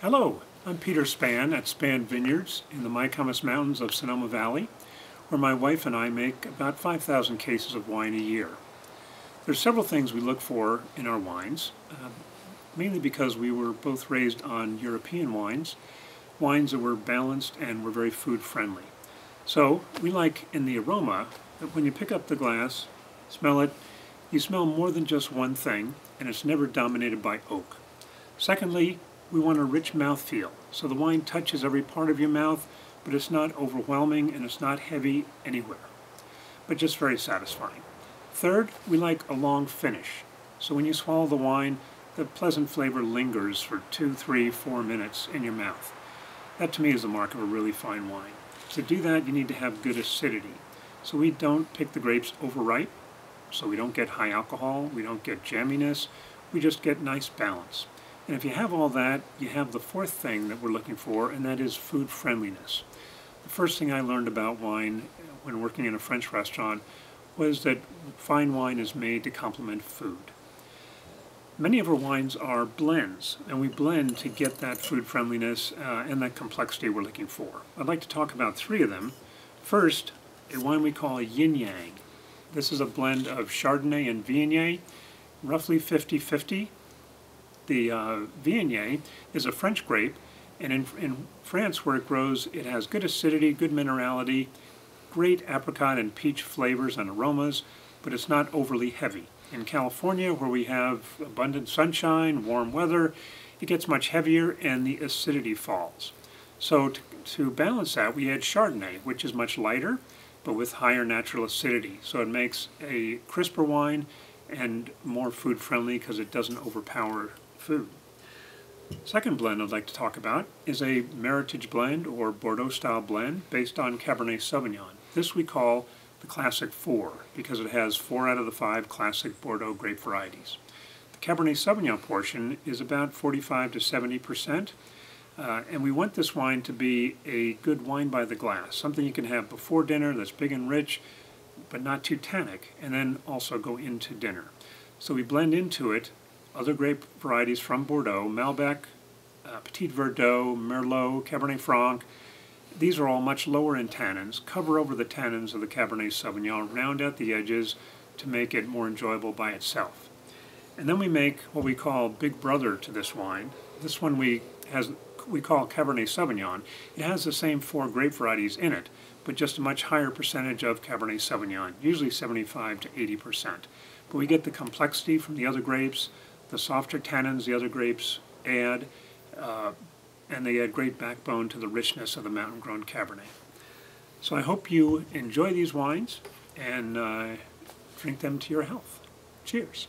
Hello, I'm Peter Spann at Spann Vineyards in the Mycomas Mountains of Sonoma Valley, where my wife and I make about 5,000 cases of wine a year. There's several things we look for in our wines, mainly because we were both raised on European wines that were balanced and were very food friendly. So we like in the aroma that when you pick up the glass, smell it, you smell more than just one thing, and it's never dominated by oak. Secondly, we want a rich mouthfeel, so the wine touches every part of your mouth, but it's not overwhelming and it's not heavy anywhere, but just very satisfying. Third, we like a long finish, so when you swallow the wine, the pleasant flavor lingers for 2, 3, 4 minutes in your mouth. That to me is the mark of a really fine wine. To do that, you need to have good acidity. So we don't pick the grapes overripe, so we don't get high alcohol, we don't get jamminess, we just get nice balance. And if you have all that, you have the fourth thing that we're looking for, and that is food friendliness. The first thing I learned about wine when working in a French restaurant was that fine wine is made to complement food. Many of our wines are blends, and we blend to get that food friendliness and that complexity we're looking for. I'd like to talk about 3 of them. First, a wine we call a yin yang. This is a blend of Chardonnay and Viognier, roughly 50-50. The Viognier is a French grape, and in France where it grows, it has good acidity, good minerality, great apricot and peach flavors and aromas, but it's not overly heavy. In California, where we have abundant sunshine, warm weather, it gets much heavier and the acidity falls. So to balance that, we add Chardonnay, which is much lighter, but with higher natural acidity. So it makes a crisper wine and more food friendly because it doesn't overpower food. Second blend I'd like to talk about is a Meritage blend or Bordeaux style blend based on Cabernet Sauvignon. This we call the Classic 4 because it has 4 out of the 5 classic Bordeaux grape varieties. The Cabernet Sauvignon portion is about 45 to 70%, and we want this wine to be a good wine by the glass, something you can have before dinner that's big and rich but not too tannic, and then also go into dinner. So we blend into it other grape varieties from Bordeaux, Malbec, Petit Verdot, Merlot, Cabernet Franc. These are all much lower in tannins, cover over the tannins of the Cabernet Sauvignon, round out the edges to make it more enjoyable by itself. And then we make what we call big brother to this wine. This one we call Cabernet Sauvignon. It has the same 4 grape varieties in it, but just a much higher percentage of Cabernet Sauvignon, usually 75 to 80%. But we get the complexity from the other grapes, the softer tannins the other grapes add, and they add great backbone to the richness of the mountain-grown Cabernet. So I hope you enjoy these wines and drink them to your health. Cheers.